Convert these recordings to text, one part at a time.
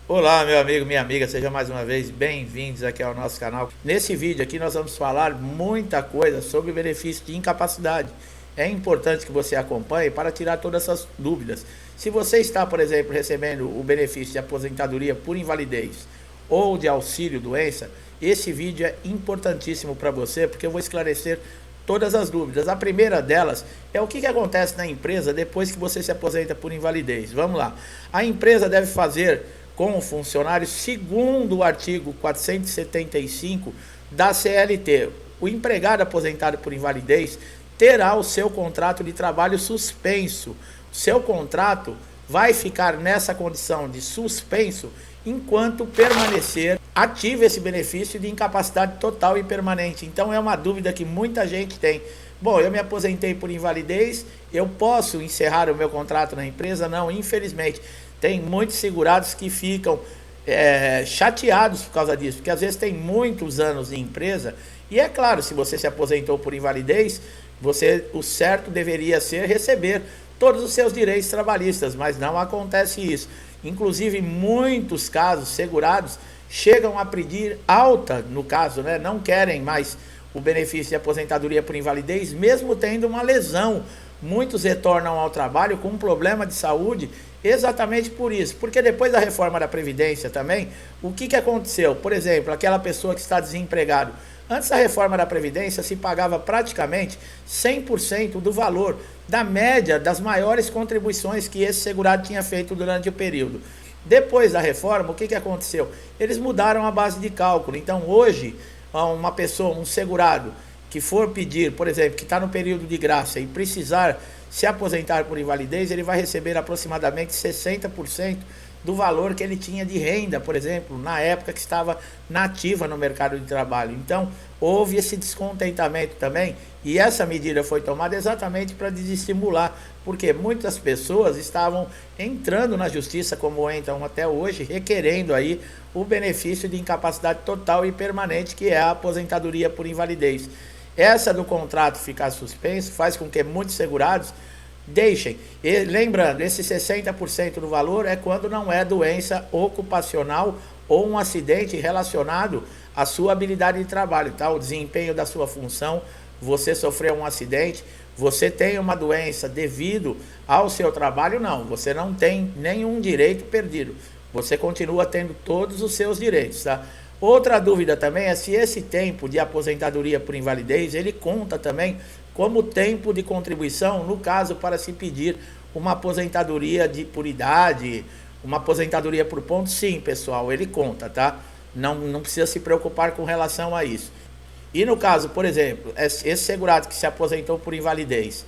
Olá, meu amigo, minha amiga, sejam mais uma vez bem-vindos aqui ao nosso canal. Nesse vídeo aqui nós vamos falar muita coisa sobre o benefício de incapacidade. É importante que você acompanhe para tirar todas essas dúvidas. Se você está, por exemplo, recebendo o benefício de aposentadoria por invalidez ou de auxílio doença, esse vídeo é importantíssimo para você, porque eu vou esclarecer todas as dúvidas. A primeira delas é o que acontece na empresa depois que você se aposenta por invalidez. Vamos lá. A empresa deve fazer com o funcionário segundo o artigo 475 da CLT. O empregado aposentado por invalidez terá o seu contrato de trabalho suspenso. O seu contrato vai ficar nessa condição de suspenso enquanto permanecer ativo esse benefício de incapacidade total e permanente. Então é uma dúvida que muita gente tem. Bom, eu me aposentei por invalidez, eu posso encerrar o meu contrato na empresa? Não, infelizmente. Tem muitos segurados que ficam chateados por causa disso, porque às vezes tem muitos anos de empresa, e é claro, se você se aposentou por invalidez, o certo deveria ser receber todos os seus direitos trabalhistas, mas não acontece isso. Inclusive, muitos casos segurados chegam a pedir alta, no caso, né, não querem mais o benefício de aposentadoria por invalidez, mesmo tendo uma lesão. Muitos retornam ao trabalho com um problema de saúde exatamente por isso. Porque depois da reforma da Previdência também, o que aconteceu? Por exemplo, aquela pessoa que está desempregado. Antes da reforma da Previdência, se pagava praticamente 100% do valor da média das maiores contribuições que esse segurado tinha feito durante o período. Depois da reforma, o que aconteceu? Eles mudaram a base de cálculo. Então, hoje, uma pessoa, um segurado, que for pedir, por exemplo, que está no período de graça e precisar se aposentar por invalidez, ele vai receber aproximadamente 60% do valor que ele tinha de renda, por exemplo, na época que estava nativa no mercado de trabalho. Então, houve esse descontentamento também, e essa medida foi tomada exatamente para desestimular, porque muitas pessoas estavam entrando na justiça, como entram até hoje, requerendo aí o benefício de incapacidade total e permanente, que é a aposentadoria por invalidez. Essa do contrato ficar suspenso faz com que muitos segurados deixem. E, lembrando, esse 60% do valor é quando não é doença ocupacional ou um acidente relacionado à sua habilidade de trabalho, tá? O desempenho da sua função, você sofreu um acidente, você tem uma doença devido ao seu trabalho, não, você não tem nenhum direito perdido. Você continua tendo todos os seus direitos, tá? Outra dúvida também é se esse tempo de aposentadoria por invalidez, ele conta também como tempo de contribuição, no caso, para se pedir uma aposentadoria por idade, uma aposentadoria por ponto. Sim, pessoal, ele conta, tá? Não precisa se preocupar com relação a isso. E no caso, por exemplo, esse segurado que se aposentou por invalidez,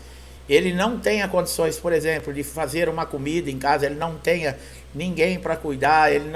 ele não tenha condições, por exemplo, de fazer uma comida em casa, ele não tenha ninguém para cuidar, ele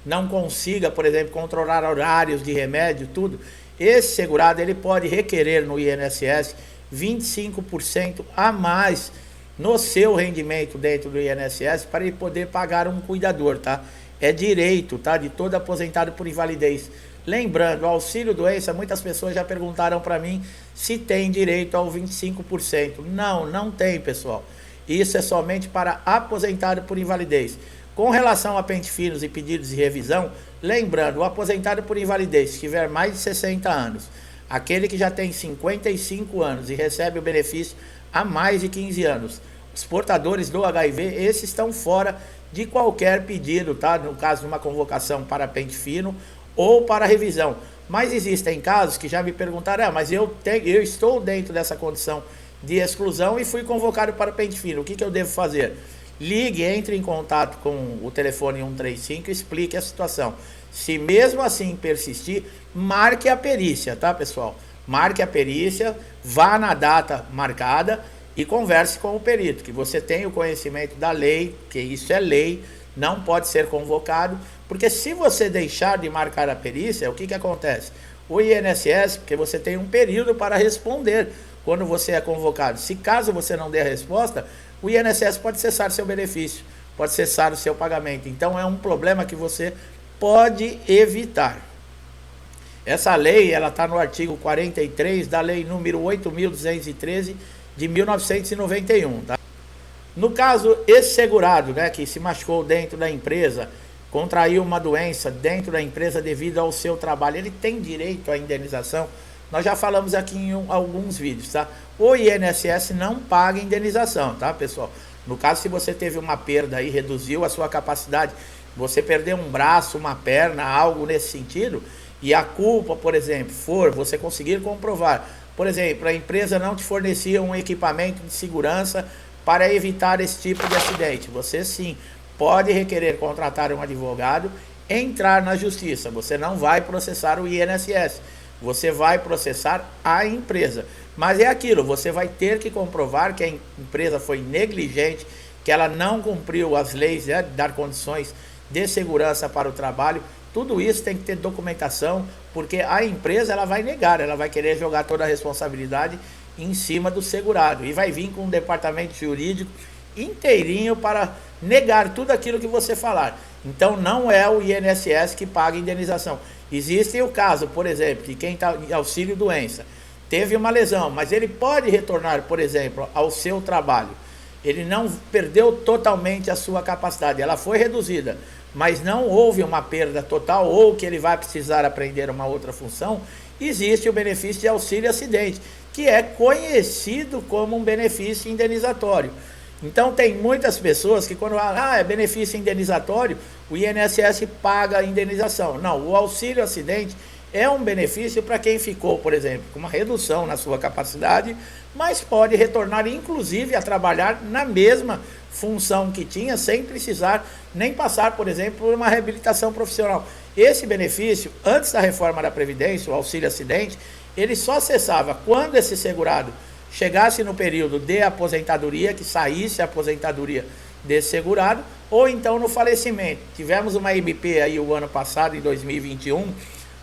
não consiga, por exemplo, controlar horários de remédio, tudo, esse segurado ele pode requerer no INSS 25% a mais no seu rendimento dentro do INSS para ele poder pagar um cuidador, tá? É direito, tá? De todo aposentado por invalidez. Lembrando, o auxílio doença, muitas pessoas já perguntaram para mim se tem direito ao 25%. Não tem, pessoal. Isso é somente para aposentado por invalidez. Com relação a pente finos e pedidos de revisão, lembrando, o aposentado por invalidez, se tiver mais de 60 anos, aquele que já tem 55 anos e recebe o benefício há mais de 15 anos, os portadores do HIV, esses estão fora de qualquer pedido, tá? No caso de uma convocação para pente fino ou para revisão. Mas existem casos que já me perguntaram, mas eu estou dentro dessa condição de exclusão e fui convocado para pente fino, o que eu devo fazer? Ligue, entre em contato com o telefone 135 e explique a situação. Se mesmo assim persistir, marque a perícia, tá, pessoal? Marque a perícia, vá na data marcada e converse com o perito, que você tem o conhecimento da lei, que isso é lei, não pode ser convocado, porque se você deixar de marcar a perícia, o que acontece? O INSS, porque você tem um período para responder quando você é convocado. Se caso você não der a resposta, o INSS pode cessar seu benefício, pode cessar o seu pagamento. Então é um problema que você pode evitar. Essa lei, ela está no artigo 43 da lei número 8.213 de 1991, tá? No caso, esse segurado, né, que se machucou dentro da empresa contraiu uma doença dentro da empresa devido ao seu trabalho, ele tem direito à indenização. Nós já falamos aqui em alguns vídeos, tá? O INSS não paga indenização, tá, pessoal? No caso, se você teve uma perda aí, reduziu a sua capacidade, você perdeu um braço, uma perna, algo nesse sentido, e a culpa, por exemplo, for você conseguir comprovar, por exemplo, a empresa não te fornecia um equipamento de segurança para evitar esse tipo de acidente, você sim pode requerer contratar um advogado, entrar na justiça. Você não vai processar o INSS, você vai processar a empresa. Mas é aquilo, você vai ter que comprovar que a empresa foi negligente, que ela não cumpriu as leis, né, de dar condições de segurança para o trabalho. Tudo isso tem que ter documentação, porque a empresa ela vai negar, ela vai querer jogar toda a responsabilidade em cima do segurado. E vai vir com um departamento jurídico inteirinho para negar tudo aquilo que você falar. Então não é o INSS que paga indenização. Existe o caso, por exemplo, de quem está em auxílio doença, teve uma lesão, mas ele pode retornar, por exemplo, ao seu trabalho. Ele não perdeu totalmente a sua capacidade, ela foi reduzida, mas não houve uma perda total ou que ele vai precisar aprender uma outra função. Existe o benefício de auxílio acidente, que é conhecido como um benefício indenizatório. Então tem muitas pessoas que quando falam, é benefício indenizatório, o INSS paga a indenização. Não, o auxílio acidente é um benefício para quem ficou, por exemplo, com uma redução na sua capacidade, mas pode retornar inclusive a trabalhar na mesma função que tinha, sem precisar nem passar, por exemplo, por uma reabilitação profissional. Esse benefício, antes da reforma da Previdência, o auxílio acidente, ele só cessava quando esse segurado chegasse no período de aposentadoria, que saísse a aposentadoria desse segurado, ou então no falecimento. Tivemos uma MP aí o ano passado, em 2021, o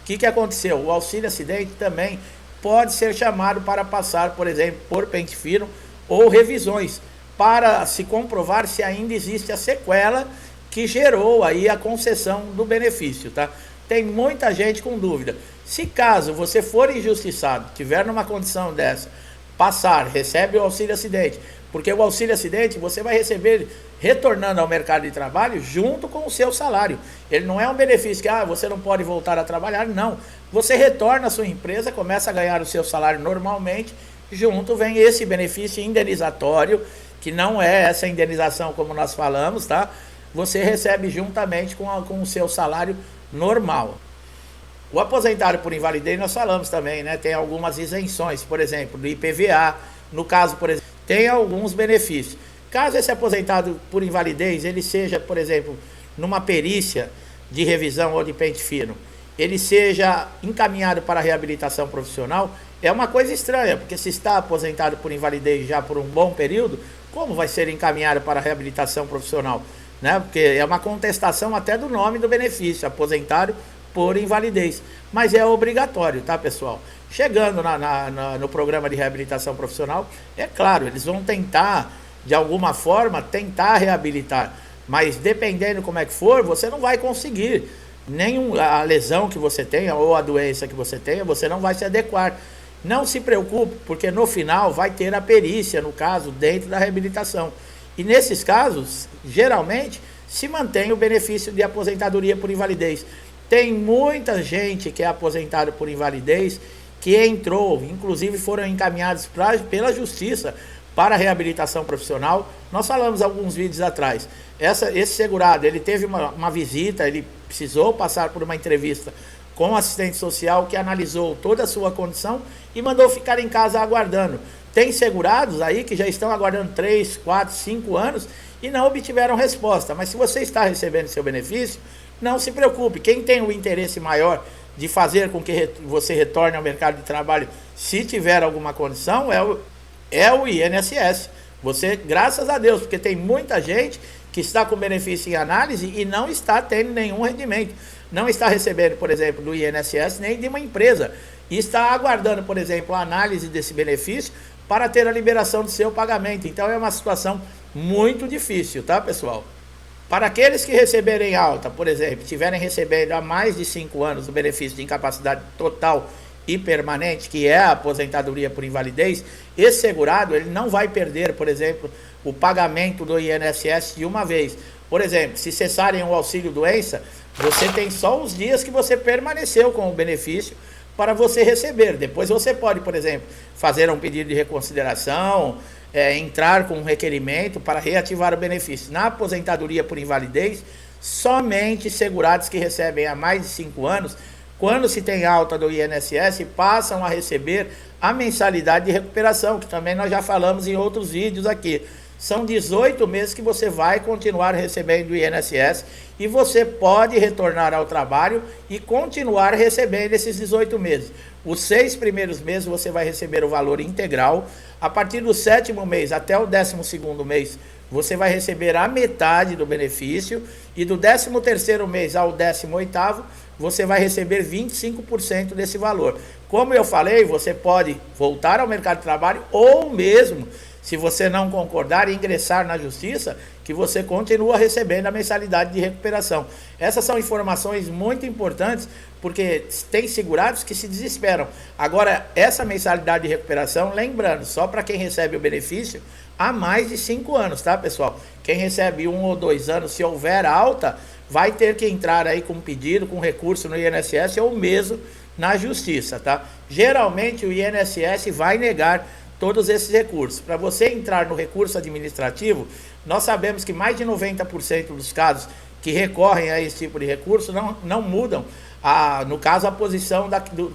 que aconteceu? O auxílio acidente também pode ser chamado para passar, por exemplo, por pente fino ou revisões, para se comprovar se ainda existe a sequela que gerou aí a concessão do benefício, tá? Tem muita gente com dúvida. Se caso você for injustiçado, tiver numa condição dessa, passar, recebe o auxílio acidente, porque o auxílio acidente você vai receber retornando ao mercado de trabalho junto com o seu salário. Ele não é um benefício que você não pode voltar a trabalhar, não. Você retorna à sua empresa, começa a ganhar o seu salário normalmente, junto vem esse benefício indenizatório, que não é essa indenização como nós falamos, tá? Você recebe juntamente com o seu salário normal. O aposentado por invalidez nós falamos também, né? Tem algumas isenções, por exemplo, do IPVA, no caso, por exemplo, tem alguns benefícios. Caso esse aposentado por invalidez, ele seja, por exemplo, numa perícia de revisão ou de pente fino, ele seja encaminhado para a reabilitação profissional, é uma coisa estranha, porque se está aposentado por invalidez já por um bom período, como vai ser encaminhado para a reabilitação profissional? Né? Porque é uma contestação até do nome do benefício, aposentado por invalidez, mas é obrigatório, tá, pessoal? Chegando no programa de reabilitação profissional, é claro, eles vão tentar, de alguma forma, tentar reabilitar, mas dependendo como é que for, você não vai conseguir, nem a lesão que você tenha ou a doença que você tenha, você não vai se adequar. Não se preocupe, porque no final vai ter a perícia, no caso, dentro da reabilitação. E nesses casos, geralmente, se mantém o benefício de aposentadoria por invalidez. Tem muita gente que é aposentada por invalidez que entrou, inclusive foram encaminhados pela justiça para a reabilitação profissional. Nós falamos alguns vídeos atrás. Esse segurado, ele teve uma visita, ele precisou passar por uma entrevista com o assistente social que analisou toda a sua condição e mandou ficar em casa aguardando. Tem segurados aí que já estão aguardando 3, 4, 5 anos e não obtiveram resposta. Mas se você está recebendo seu benefício, não se preocupe. Quem tem o interesse maior de fazer com que você retorne ao mercado de trabalho, se tiver alguma condição, é o INSS. Você, graças a Deus, porque tem muita gente que está com benefício em análise e não está tendo nenhum rendimento. Não está recebendo, por exemplo, do INSS nem de uma empresa. E está aguardando, por exemplo, a análise desse benefício para ter a liberação do seu pagamento. Então é uma situação muito difícil, tá, pessoal? Para aqueles que receberem alta, por exemplo, estiverem recebendo há mais de 5 anos o benefício de incapacidade total e permanente, que é a aposentadoria por invalidez, esse segurado ele não vai perder, por exemplo, o pagamento do INSS de uma vez. Por exemplo, se cessarem o auxílio-doença, você tem só os dias que você permaneceu com o benefício para você receber. Depois você pode, por exemplo, fazer um pedido de reconsideração, entrar com um requerimento para reativar o benefício. Na aposentadoria por invalidez, somente segurados que recebem há mais de 5 anos, quando se tem alta do INSS, passam a receber a mensalidade de recuperação, que também nós já falamos em outros vídeos aqui. São 18 meses que você vai continuar recebendo o INSS e você pode retornar ao trabalho e continuar recebendo esses 18 meses. Os 6 primeiros meses você vai receber o valor integral. A partir do 7º mês até o 12º mês, você vai receber a metade do benefício. E do 13º mês ao 18º, você vai receber 25% desse valor. Como eu falei, você pode voltar ao mercado de trabalho ou mesmo, se você não concordar, ingressar na justiça, que você continua recebendo a mensalidade de recuperação. Essas são informações muito importantes, porque tem segurados que se desesperam. Agora, essa mensalidade de recuperação, lembrando, só para quem recebe o benefício há mais de 5 anos, tá, pessoal? Quem recebe 1 ou 2 anos, se houver alta, vai ter que entrar aí com pedido, com recurso no INSS ou mesmo na justiça, tá? Geralmente o INSS vai negar todos esses recursos. Para você entrar no recurso administrativo, nós sabemos que mais de 90% dos casos que recorrem a esse tipo de recurso não mudam, no caso, a posição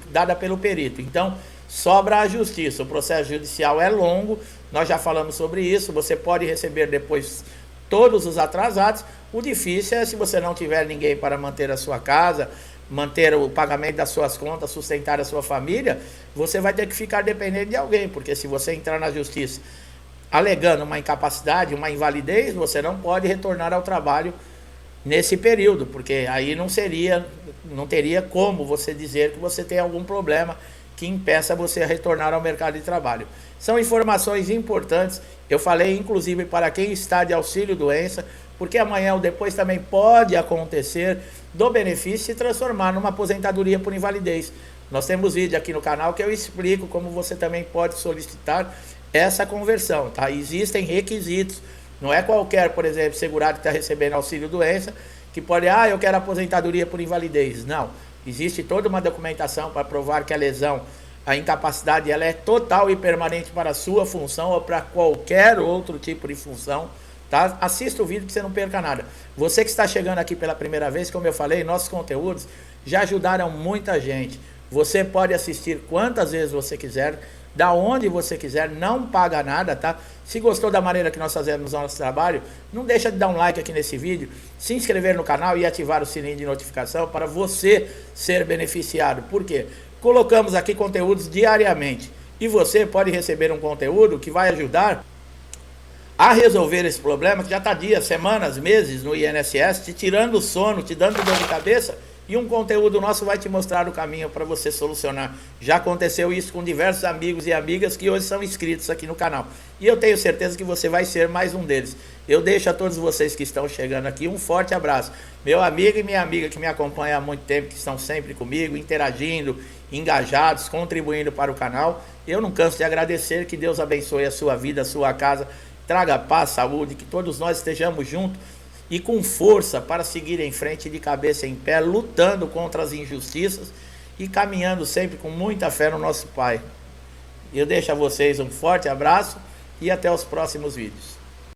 dada pelo perito. Então, sobra a justiça. O processo judicial é longo, nós já falamos sobre isso, você pode receber depois todos os atrasados. O difícil é se você não tiver ninguém para manter a sua casa, manter o pagamento das suas contas, sustentar a sua família, você vai ter que ficar dependendo de alguém, porque se você entrar na justiça alegando uma incapacidade, uma invalidez, você não pode retornar ao trabalho nesse período, porque aí não teria como você dizer que você tem algum problema que impeça você a retornar ao mercado de trabalho. São informações importantes, eu falei inclusive para quem está de auxílio-doença, porque amanhã ou depois também pode acontecer do benefício se transformar numa aposentadoria por invalidez. Nós temos vídeo aqui no canal que eu explico como você também pode solicitar essa conversão, tá? Existem requisitos, não é qualquer, por exemplo, segurado que está recebendo auxílio-doença, que pode, eu quero aposentadoria por invalidez. Não, existe toda uma documentação para provar que a lesão, a incapacidade, ela é total e permanente para a sua função ou para qualquer outro tipo de função. Tá? Assista o vídeo que você não perca nada. Você que está chegando aqui pela primeira vez, como eu falei, nossos conteúdos já ajudaram muita gente. Você pode assistir quantas vezes você quiser, da onde você quiser, não paga nada, tá? Se gostou da maneira que nós fazemos o nosso trabalho, não deixa de dar um like aqui nesse vídeo, se inscrever no canal e ativar o sininho de notificação para você ser beneficiado. Por quê? Colocamos aqui conteúdos diariamente e você pode receber um conteúdo que vai ajudar a resolver esse problema, que já está dias, semanas, meses no INSS, te tirando o sono, te dando dor de cabeça, e um conteúdo nosso vai te mostrar o caminho para você solucionar. Já aconteceu isso com diversos amigos e amigas que hoje são inscritos aqui no canal. E eu tenho certeza que você vai ser mais um deles. Eu deixo a todos vocês que estão chegando aqui um forte abraço. Meu amigo e minha amiga que me acompanham há muito tempo, que estão sempre comigo, interagindo, engajados, contribuindo para o canal. Eu não canso de agradecer, que Deus abençoe a sua vida, a sua casa, traga paz, saúde, que todos nós estejamos juntos e com força para seguir em frente de cabeça em pé, lutando contra as injustiças e caminhando sempre com muita fé no nosso Pai. Eu deixo a vocês um forte abraço e até os próximos vídeos.